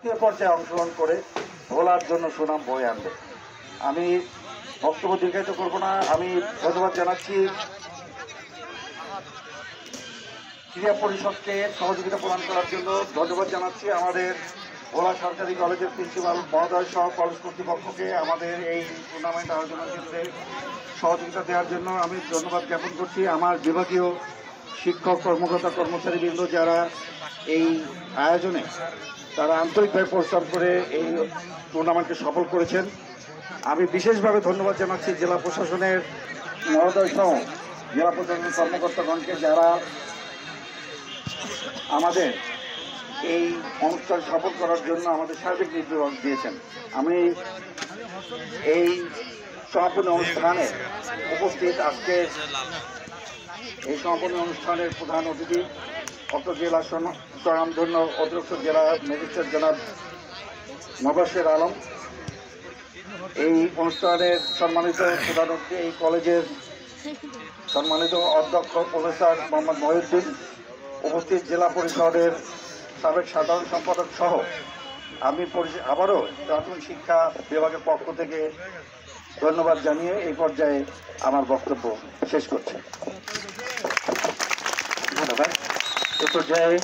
পর্যায়ে অংশগ্রহণ করে ভোলার জন্য সুনাম বয়ে আনবে। আমি বক্তব্য দীর্ঘায়িত করব না। আমি ধন্যবাদ জানাচ্ছি ক্রীড়া পরিষদকে সহযোগিতা প্রদান করার জন্য। ধন্যবাদ জানাচ্ছি আমাদের ভোলা সরকারি কলেজের প্রিন্সিপাল মহোদয় সহ কলেজ কর্তৃপক্ষকে আমাদের এই টুর্নামেন্ট আয়োজনের ক্ষেত্রে সহযোগিতা দেওয়ার জন্য আমি ধন্যবাদ জ্ঞাপন করছি। আমার বিভাগীয় শিক্ষক কর্মকর্তা কর্মচারীবৃন্দ যারা এই আয়োজনে তারা আন্তরিকভাবে পরিশ্রম করে এই টুর্নামেন্টকে সফল করেছেন। আমি বিশেষভাবে ধন্যবাদ জানাচ্ছি জেলা প্রশাসনের মহোদয় সহ জেলা প্রশাসনের কর্মকর্তাগণকে যারা আমাদের এই অনুষ্ঠান সফল করার জন্য আমাদের সার্বিক নির্দেশ দিয়েছেন। আমি এই সমাপনী অনুষ্ঠানে উপস্থিত আজকে এই সমাপনী অনুষ্ঠানের প্রধান অতিথি অত্র জেলা স্বনামধন্য অতিরিক্ত জেলা ম্যাজিস্ট্রেট জনাব মোবাশ্বের আলম, এই অনুষ্ঠানের সম্মানিত প্রধান অতিথি এই কলেজের সম্মানিত অধ্যক্ষ প্রফেসর মোহাম্মদ মহিউদ্দিন, উপস্থিত জেলা পরিষদের সাবেক সাধারণ সম্পাদক সহ আমি আবারও প্রাথমিক শিক্ষা বিভাগের পক্ষ থেকে ধন্যবাদ জানিয়ে এই পর্যায়ে আমার বক্তব্য শেষ করছি। ধন্যবাদ। এই পর্যায়ে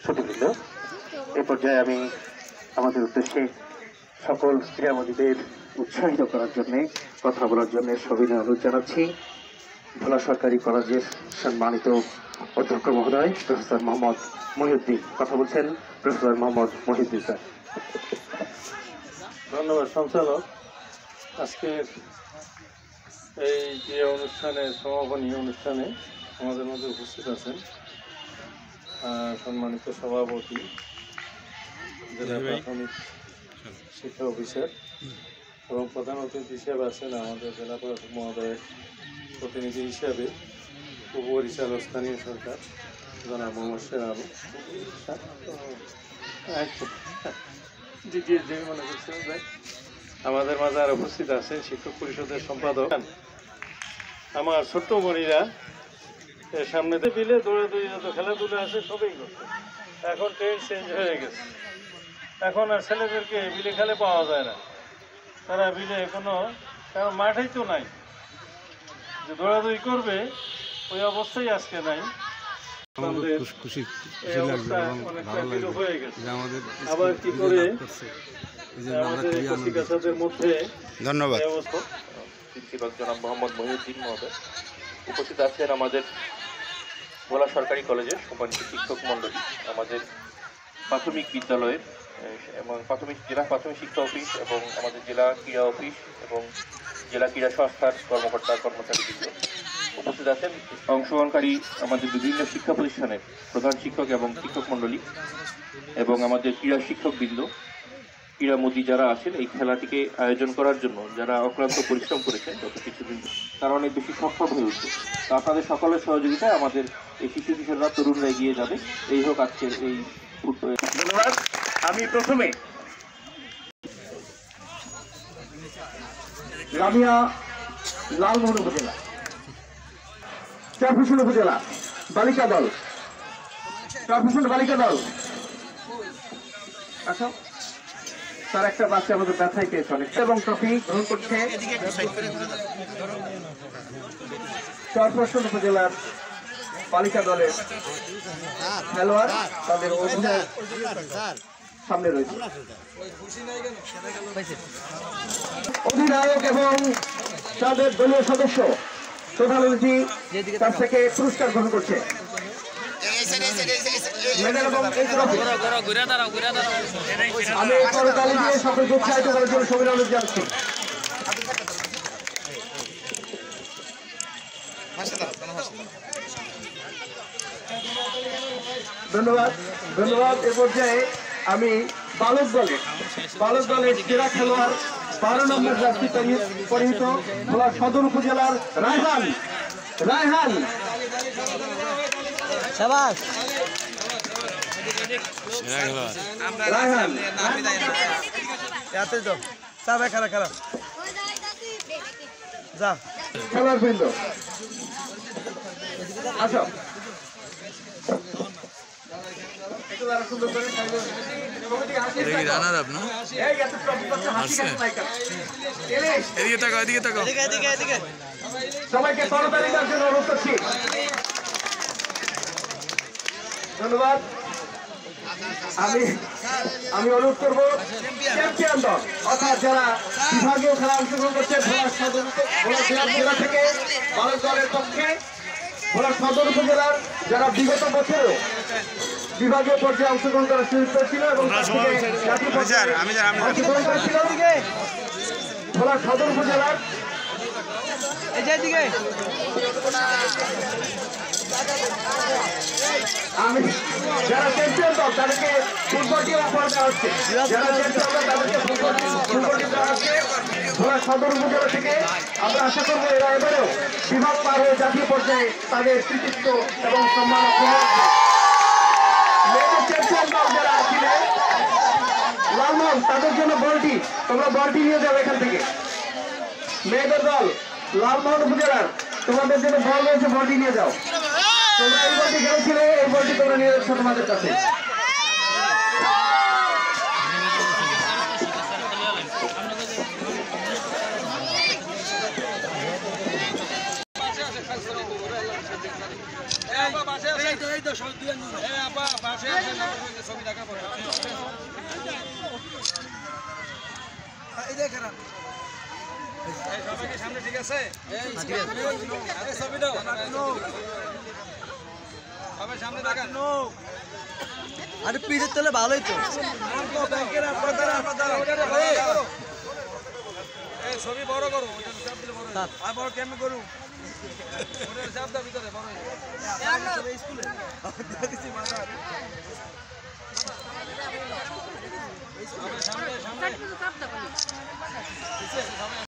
ছুটিবৃন্দ, এই পর্যায়ে আমি আমাদের উদ্দেশ্যে সকল ক্রীড়ামোদীদের উৎসাহিত করার জন্য কথা বলার জন্য সবিনয় অনুরোধ জানাচ্ছি ভোলা সরকারি কলেজের সম্মানিত অধ্যক্ষ মহোদয় প্রফেসর মোহাম্মদ মহিউদ্দিন। কথা বলছেন প্রফেসর মোহাম্মদ মহিউদ্দিন স্যার। ধন্যবাদ সঞ্চালক। আজকের এই ক্রীড়া অনুষ্ঠানের সমাপনী অনুষ্ঠানে আমাদের মধ্যে উপস্থিত আছেন সম্মানিত সভাপতি জেলা প্রাথমিক শিক্ষা অফিসার এবং প্রধান অতিথি হিসেবে আছেন আমাদের জেলা প্রশাসক মহোদয়ের প্রতিনিধি হিসাবে উপপরিচালক স্থানীয় সরকার জনাব মোবাশ্বের আলম, মনে করছেন ভাই আমাদের মাঝে আর উপস্থিত আছেন শিক্ষক পরিষদের সম্পাদক আমার ছোট্ট বোনেরা এর সামনে বিলে দৌড়াদৌড়ি যত খেলাধুলা আছে সবই করছে। এখন ট্রেন্ড চেঞ্জ হয়ে গেছে, এখন আর ছেলেদেরকে বিলে খেলে পাওয়া যায় না। তারা বিলে কোনো কারণ মাঠেই তো নাই যে দৌড়াদৌড়ি করবে, ওই অবস্থাই আজকে নাই। আবার কি করে আমাদের কচিকাচাদের মধ্যে ধন্যবাদ প্রিন্সিপাল জনাব মোহাম্মদ মহিউদ্দিন মহোদয়, উপস্থিত আছেন আমাদের ভোলা সরকারি কলেজের সম্মানিত শিক্ষক মণ্ডলী, আমাদের প্রাথমিক বিদ্যালয়ের এবং জেলা প্রাথমিক শিক্ষা অফিস এবং আমাদের জেলা ক্রীড়া অফিস এবং জেলা ক্রীড়া সংস্থার কর্মকর্তা কর্মচারীবৃন্দ, উপস্থিত আছেন অংশগ্রহণকারী আমাদের বিভিন্ন শিক্ষা প্রতিষ্ঠানের প্রধান শিক্ষক এবং শিক্ষক মণ্ডলী এবং আমাদের ক্রীড়া শিক্ষকবৃন্দ, ক্রীড়ামোদী যারা আছেন এই খেলাটিকে আয়োজন করার জন্য যারা অক্লান্ত পরিশ্রম করেছেন গত কিছুদিন, তারা অনেক বেশি সক্ষম হয়ে উঠবে। তা আপনাদের সকলের সহযোগিতায় আমাদের এই শিশু কিশোররা তরুণরা এগিয়ে যাবে। এই হোক আজকের এই ধন্যবাদ। আমি প্রথমে রামিয়া লালমোহন উপজেলা, চারফুসুন উপজেলা বালিকা দল, চারফুসুন বালিকা দল। আচ্ছা তার একটা বাচ্চা আমাদের ব্যথায় পেয়েছে অনেক এবং ট্রফি গ্রহণ করছে চারফুসুন উপজেলার বালিকা দলের খেলোয়াড়, তাদের সামনে রয়েছে অধিনায়ক এবং তাদের দলীয় সদস্য প্রধান অতিথি তার থেকে পুরস্কার গ্রহণ করছে। আমি করতালি দিয়ে সকলকে উৎসাহিত করার জন্য সবিনয় অনুরোধ জানাচ্ছি। ধন্যবাদ ধন্যবাদ। এ পর্যায়ে আমি বালক দলের সেরা খেলোয়াড় 12 নম্বর জার্সি পরিহিত ভোলা সদর উপজেলার রায়হান খেলার বৃন্দ আসো রানার আপ না এদিকে তাকাও এদিকে তাকাও সবাইকে তাড়াতাড়ি দেওয়ার জন্য অনুরোধ করছি। ধন্যবাদ। আমি অনুরোধ করবো চ্যাম্পিয়ন দল অর্থাৎ যারা বিভাগীয় খেলা অংশগ্রহণ করছে ভোলা জেলা থেকে বালক দলের পক্ষে ভোলা সদর উপজেলার যারা বিগত বছরেও বিভাগীয় পর্যায়ে অংশগ্রহণ করার সুযোগ পেয়েছিল এবং জাতীয় পর্যায়ে অংশগ্রহণ করেছিল ভোলা সদর উপজেলার আমি যারা চ্যাম্পিয়ন দল তাদেরকে ফুটবলটি অফার দেওয়া হচ্ছে, যারা চ্যাম্পিয়ন দল তাদেরকে ফুটবলটি দেওয়া হচ্ছে ভোলা সদর উপজেলা থেকে। আমরা আশা করবো এরা এবারেও বিভাগ পার হয়ে জাতীয় পর্যায়ে তাদের কৃতিত্ব এবং সম্মান মেয়েদের চ্যাম্পিয়ন দল যারা ছিলেন লালমোহন তাদের জন্য বলটি তোমরা বলটি নিয়ে যাবে এখান থেকে। মেয়েদের দল লালমোহন উপজেলার তোমাদের জন্য বল রয়েছে, বলটি নিয়ে যাও। তোমরা এই বলটি খেলেছিলে, এই বলটি তোমরা নিয়ে যাচ্ছ তোমাদের কাছে। সামনে ঠিক আছে সবাই সামনে দেখান। আরে পিঠের তলে ভালোই তো ছবি বড় করো আর বড় কেমন করুন চাপ দাও ভিতরে বড় স্কুলে